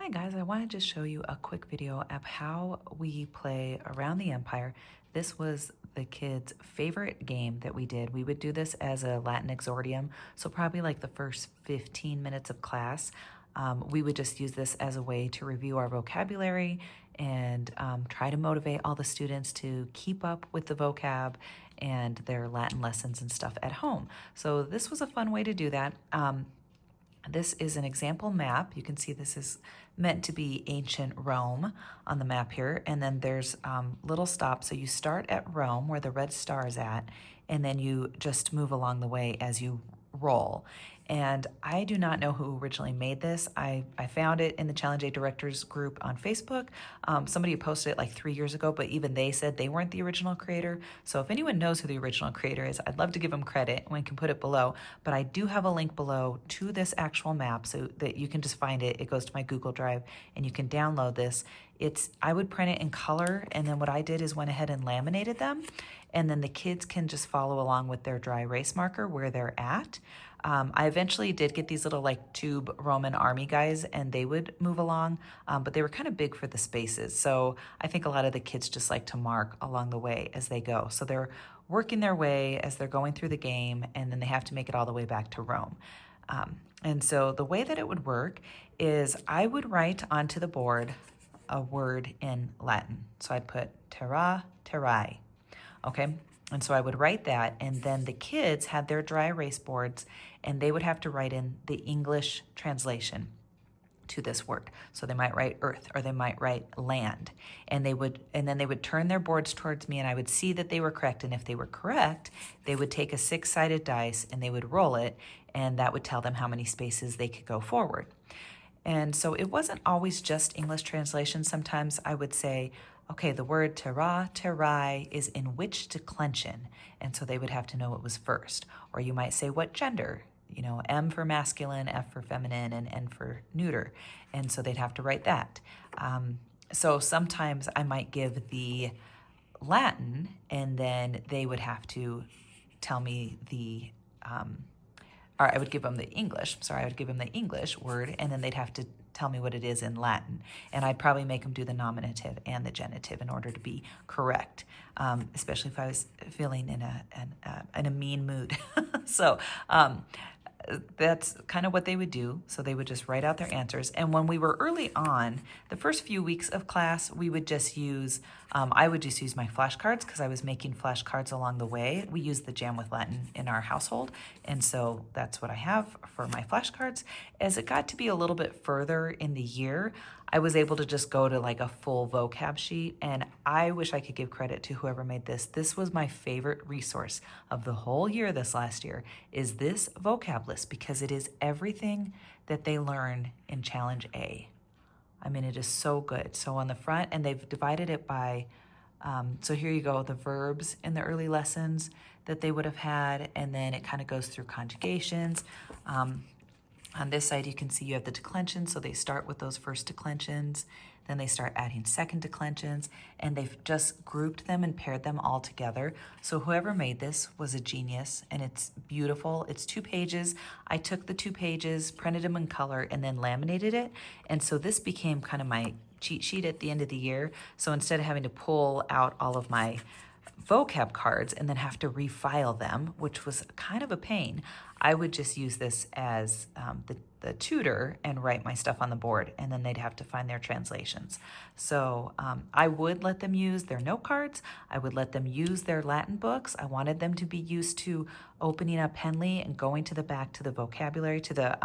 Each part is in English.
Hi guys, I wanted to show you a quick video of how we play Around the Empire. This was the kids' favorite game that we did. We would do this as a Latin Exordium, so probably like the first 15 minutes of class. We would just use this as a way to review our vocabulary and try to motivate all the students to keep up with the vocab and their Latin lessons and stuff at home. So this was a fun way to do that. This is an example map. You can see this is meant to be ancient Rome on the map here. And then there's little stops. So you start at Rome where the red star is at, and then you just move along the way as you roll. And I do not know who originally made this. I found it in the Challenge A Directors group on Facebook. Somebody posted it like 3 years ago, but even they said they weren't the original creator. So if anyone knows who the original creator is, I'd love to give them credit. We can put it below. But I do have a link below to this actual map so that you can just find it. It goes to my Google Drive and you can download this. I would print it in color, and then what I did is went ahead and laminated them, and then the kids can just follow along with their dry erase marker where they're at. I eventually did get these little like tube Roman army guys, and they would move along, but they were kind of big for the spaces. So I think a lot of the kids just like to mark along the way as they go. So they're working their way as they're going through the game, and then they have to make it all the way back to Rome. And so the way that it would work is I would write onto the board a word in Latin. So I'd put terra, terrae, okay? And so I would write that, and then the kids had their dry erase boards, and they would have to write in the English translation to this word. So they might write earth, or they might write land, and then they would turn their boards towards me, and I would see that they were correct. And if they were correct, they would take a 6-sided dice and they would roll it, and that would tell them how many spaces they could go forward. And so it wasn't always just English translation. Sometimes I would say, okay, the word terra, terrae is in which declension? And so they would have to know it was first. Or you might say what gender, M for masculine, F for feminine, and N for neuter. And so they'd have to write that. So sometimes I might give the Latin, and then they would have to tell me or I would give them the English. I would give them the English word, and then they'd have to tell me what it is in Latin. And I'd probably make them do the nominative and the genitive in order to be correct, especially if I was feeling in a mean mood. So that's kind of what they would do. So they would just write out their answers. And when we were early on, the first few weeks of class, we would just use, I would just use my flashcards because I was making flashcards along the way. We use the Jam with Latin in our household. And so that's what I have for my flashcards. As it got to be a little bit further in the year, I was able to just go to like a full vocab sheet, and I wish I could give credit to whoever made this. This was my favorite resource of the whole year this last year, is this vocab list, because it is everything that they learn in Challenge A. I mean, it is so good. So on the front, and they've divided it by, so here you go, the verbs in the early lessons that they would have had, and then it kind of goes through conjugations. On this side, you can see you have the declensions, so they start with those first declensions, then they start adding second declensions, and they've just grouped them and paired them all together. So whoever made this was a genius, and it's beautiful. It's 2 pages. I took the 2 pages, printed them in color, and then laminated it, and so this became kind of my cheat sheet at the end of the year. So instead of having to pull out all of my vocab cards and then have to refile them, which was kind of a pain, I would just use this as the tutor and write my stuff on the board, and then they'd have to find their translations. So I would let them use their note cards. I would let them use their Latin books. I wanted them to be used to opening up Henley and going to the back to the vocabulary, to the,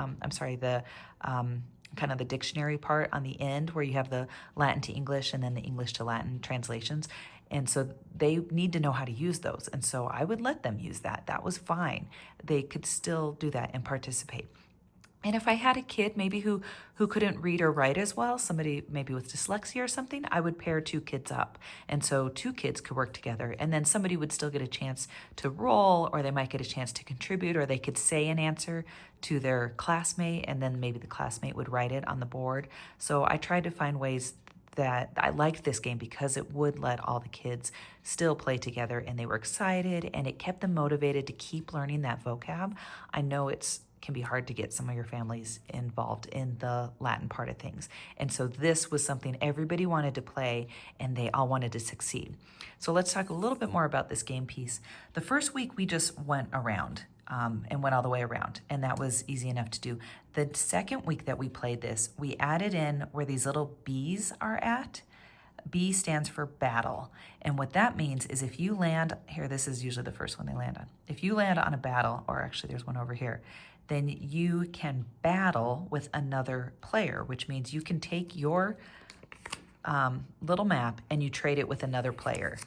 kind of the dictionary part on the end where you have the Latin to English and then the English to Latin translations. And so they need to know how to use those. And so I would let them use that. That was fine. They could still do that and participate. And if I had a kid maybe who couldn't read or write as well, somebody maybe with dyslexia or something, I would pair 2 kids up. And so 2 kids could work together. And then somebody would still get a chance to roll, or they might get a chance to contribute, or they could say an answer to their classmate, and then maybe the classmate would write it on the board. So I tried to find ways that I liked this game because it would let all the kids still play together, and they were excited, and it kept them motivated to keep learning that vocab. I know it's can be hard to get some of your families involved in the Latin part of things. And so this was something everybody wanted to play and they all wanted to succeed. So let's talk a little bit more about this game piece. The first week we just went around and went all the way around, and that was easy enough to do. The second week that we played this, we added in where these little B's are at. B stands for battle. And what that means is if you land, here, this is usually the first one they land on. If you land on a battle, or actually there's one over here, then you can battle with another player, which means you can take your little map and you trade it with another player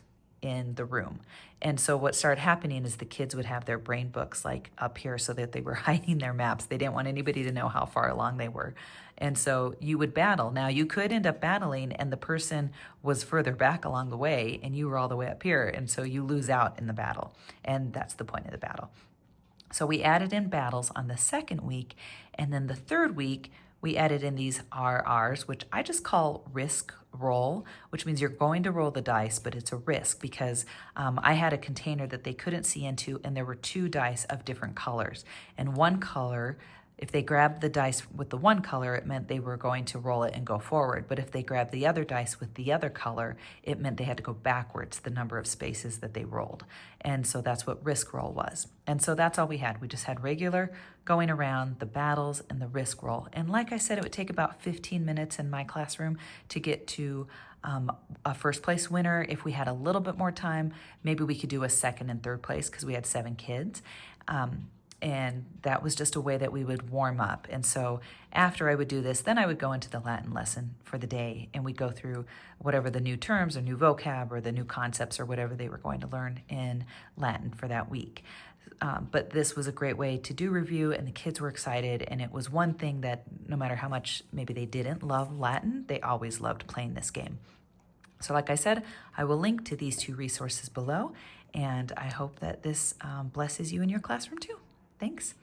in the room. And so what started happening is the kids would have their brain books like up here so that they were hiding their maps. They didn't want anybody to know how far along they were. And so you would battle. Now you could end up battling and the person was further back along the way and you were all the way up here. And so you lose out in the battle. And that's the point of the battle. So we added in battles on the second week. And then the third week, we added in these RRs, which I just call risk roll, which means you're going to roll the dice, but it's a risk because I had a container that they couldn't see into and there were 2 dice of different colors. And one color, if they grabbed the dice with the one color, it meant they were going to roll it and go forward. But if they grabbed the other dice with the other color, it meant they had to go backwards, the number of spaces that they rolled. And so that's what risk roll was. And so that's all we had. We just had regular going around, the battles, and the risk roll. And like I said, it would take about 15 minutes in my classroom to get to a first place winner. If we had a little bit more time, maybe we could do a second and third place because we had 7 kids. And that was just a way that we would warm up. And so after I would do this, then I would go into the Latin lesson for the day and we'd go through whatever the new terms or new vocab or the new concepts or whatever they were going to learn in Latin for that week. But this was a great way to do review and the kids were excited. And it was one thing that no matter how much maybe they didn't love Latin, they always loved playing this game. So like I said, I will link to these 2 resources below. And I hope that this blesses you in your classroom too. Thanks.